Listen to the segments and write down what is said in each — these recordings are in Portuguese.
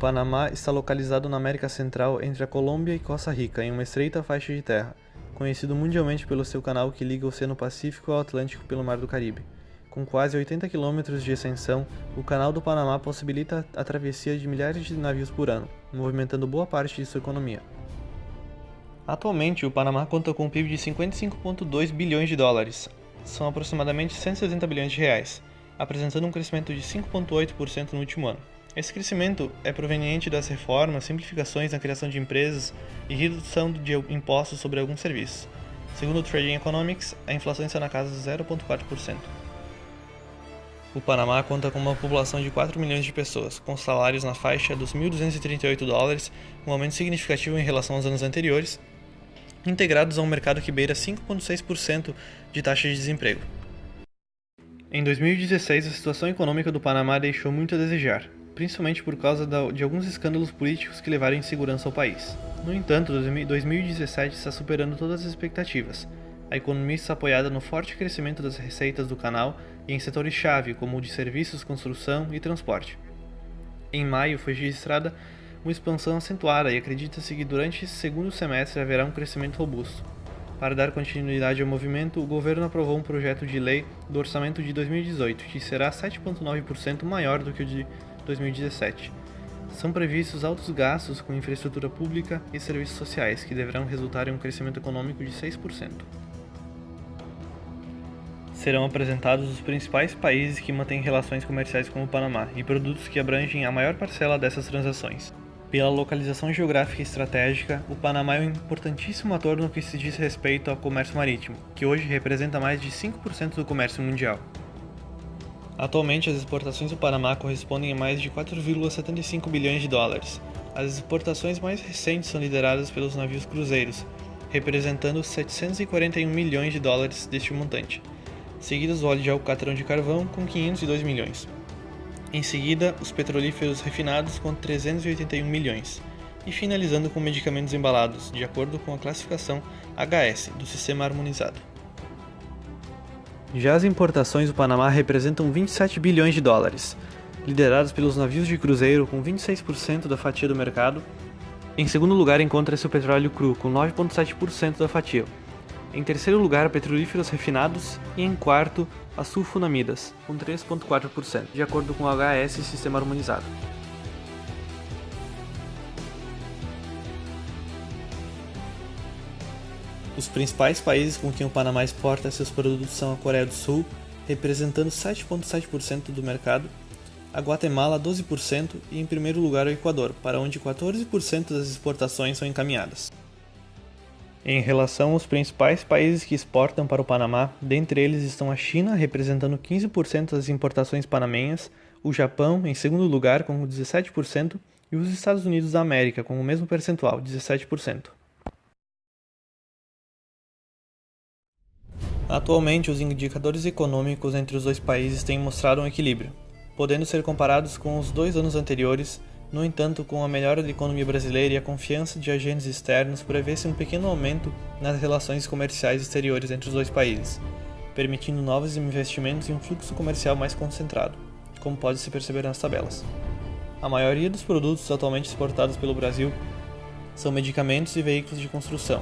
Panamá está localizado na América Central entre a Colômbia e Costa Rica, em uma estreita faixa de terra, conhecido mundialmente pelo seu canal que liga o Oceano Pacífico ao Atlântico pelo Mar do Caribe. Com quase 80 quilômetros de extensão, o Canal do Panamá possibilita a travessia de milhares de navios por ano, movimentando boa parte de sua economia. Atualmente, o Panamá conta com um PIB de 55,2 bilhões de dólares, são aproximadamente 170 bilhões de reais, apresentando um crescimento de 5,8% no último ano. Esse crescimento é proveniente das reformas, simplificações na criação de empresas e redução de impostos sobre alguns serviços. Segundo o Trading Economics, a inflação está na casa de 0,4%. O Panamá conta com uma população de 4 milhões de pessoas, com salários na faixa dos 1.238 dólares, um aumento significativo em relação aos anos anteriores, integrados a um mercado que beira 5,6% de taxa de desemprego. Em 2016, a situação econômica do Panamá deixou muito a desejar, principalmente por causa de alguns escândalos políticos que levaram insegurança ao país. No entanto, 2017 está superando todas as expectativas. A economia está apoiada no forte crescimento das receitas do canal e em setores-chave, como o de serviços, construção e transporte. Em maio, foi registrada uma expansão acentuada e acredita-se que durante esse segundo semestre haverá um crescimento robusto. Para dar continuidade ao movimento, o governo aprovou um projeto de lei do orçamento de 2018, que será 7,9% maior do que o de 2017. São previstos altos gastos com infraestrutura pública e serviços sociais, que deverão resultar em um crescimento econômico de 6%. Serão apresentados os principais países que mantêm relações comerciais com o Panamá e produtos que abrangem a maior parcela dessas transações. Pela localização geográfica e estratégica, o Panamá é um importantíssimo ator no que se diz respeito ao comércio marítimo, que hoje representa mais de 5% do comércio mundial. Atualmente, as exportações do Panamá correspondem a mais de 4,75 bilhões de dólares. As exportações mais recentes são lideradas pelos navios cruzeiros, representando 741 milhões de dólares deste montante, seguidas do óleo de alcatrão de carvão com 502 milhões. Em seguida, os petrolíferos refinados com 381 milhões, e finalizando com medicamentos embalados, de acordo com a classificação HS do Sistema Harmonizado. Já as importações do Panamá representam 27 bilhões de dólares, lideradas pelos navios de cruzeiro com 26% da fatia do mercado. Em segundo lugar encontra-se o petróleo cru, com 9,7% da fatia. Em terceiro lugar, petrolíferos refinados e em quarto, as sulfonamidas, com 3,4%, de acordo com o HS Sistema Harmonizado. Os principais países com quem o Panamá exporta seus produtos são a Coreia do Sul, representando 7,7% do mercado, a Guatemala 12% e em primeiro lugar o Equador, para onde 14% das exportações são encaminhadas. Em relação aos principais países que exportam para o Panamá, dentre eles estão a China, representando 15% das importações panamenhas, o Japão, em segundo lugar, com 17%, e os Estados Unidos da América, com o mesmo percentual, 17%. Atualmente, os indicadores econômicos entre os dois países têm mostrado um equilíbrio, podendo ser comparados com os 2 anos anteriores. No entanto, com a melhora da economia brasileira e a confiança de agentes externos, prevê-se um pequeno aumento nas relações comerciais exteriores entre os dois países, permitindo novos investimentos e um fluxo comercial mais concentrado, como pode se perceber nas tabelas. A maioria dos produtos atualmente exportados pelo Brasil são medicamentos e veículos de construção.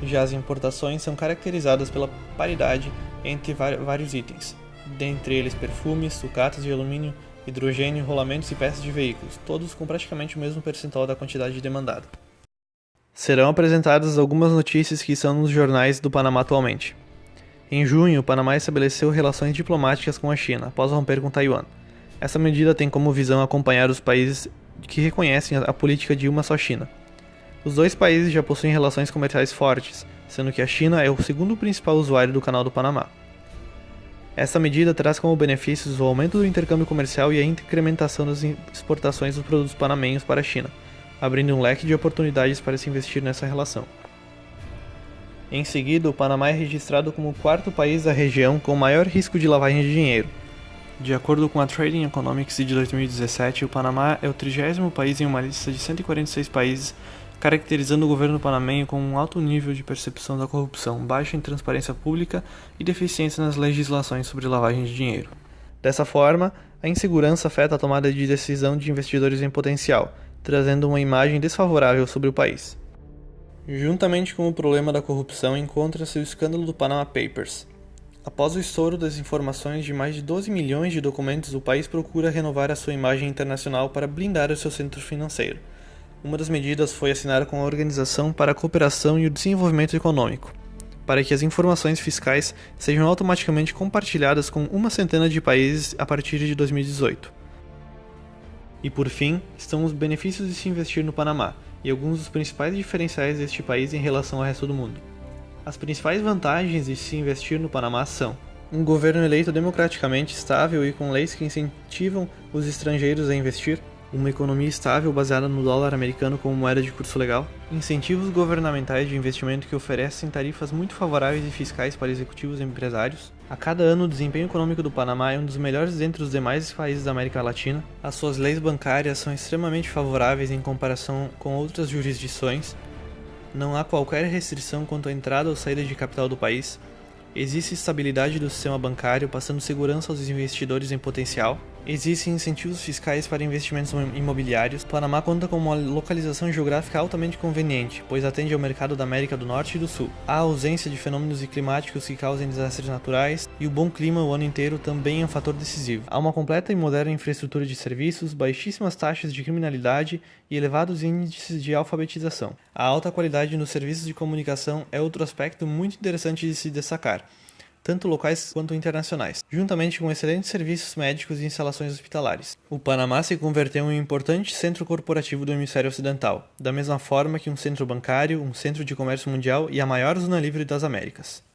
Já as importações são caracterizadas pela paridade entre vários itens, dentre eles perfumes, sucatas de alumínio, hidrogênio, rolamentos e peças de veículos, todos com praticamente o mesmo percentual da quantidade demandada. Serão apresentadas algumas notícias que estão nos jornais do Panamá atualmente. Em junho, o Panamá estabeleceu relações diplomáticas com a China, após romper com Taiwan. Essa medida tem como visão acompanhar os países que reconhecem a política de uma só China. Os dois países já possuem relações comerciais fortes, sendo que a China é o segundo principal usuário do Canal do Panamá. Essa medida traz como benefícios o aumento do intercâmbio comercial e a incrementação das exportações dos produtos panamenhos para a China, abrindo um leque de oportunidades para se investir nessa relação. Em seguida, o Panamá é registrado como o quarto país da região com maior risco de lavagem de dinheiro. De acordo com a Trading Economics de 2017, o Panamá é o 30º país em uma lista de 146 países, caracterizando o governo panamenho com um alto nível de percepção da corrupção, baixa em transparência pública e deficiência nas legislações sobre lavagem de dinheiro. Dessa forma, a insegurança afeta a tomada de decisão de investidores em potencial, trazendo uma imagem desfavorável sobre o país. Juntamente com o problema da corrupção encontra-se o escândalo do Panama Papers. Após o estouro das informações de mais de 12 milhões de documentos, o país procura renovar a sua imagem internacional para blindar o seu centro financeiro. Uma das medidas foi assinar com a Organização para a Cooperação e o Desenvolvimento Econômico, para que as informações fiscais sejam automaticamente compartilhadas com uma centena de países a partir de 2018. E por fim, estão os benefícios de se investir no Panamá e alguns dos principais diferenciais deste país em relação ao resto do mundo. As principais vantagens de se investir no Panamá são um governo eleito democraticamente estável e com leis que incentivam os estrangeiros a investir, uma economia estável baseada no dólar americano como moeda de curso legal, incentivos governamentais de investimento que oferecem tarifas muito favoráveis e fiscais para executivos e empresários. A cada ano, o desempenho econômico do Panamá é um dos melhores entre os demais países da América Latina. As suas leis bancárias são extremamente favoráveis em comparação com outras jurisdições. Não há qualquer restrição quanto à entrada ou saída de capital do país. Existe estabilidade do sistema bancário, passando segurança aos investidores em potencial. Existem incentivos fiscais para investimentos imobiliários. O Panamá conta com uma localização geográfica altamente conveniente, pois atende ao mercado da América do Norte e do Sul. A ausência de fenômenos climáticos que causem desastres naturais e o bom clima o ano inteiro também é um fator decisivo. Há uma completa e moderna infraestrutura de serviços, baixíssimas taxas de criminalidade e elevados índices de alfabetização. A alta qualidade nos serviços de comunicação é outro aspecto muito interessante de se destacar, tanto locais quanto internacionais, juntamente com excelentes serviços médicos e instalações hospitalares. O Panamá se converteu em um importante centro corporativo do hemisfério ocidental, da mesma forma que um centro bancário, um centro de comércio mundial e a maior zona livre das Américas.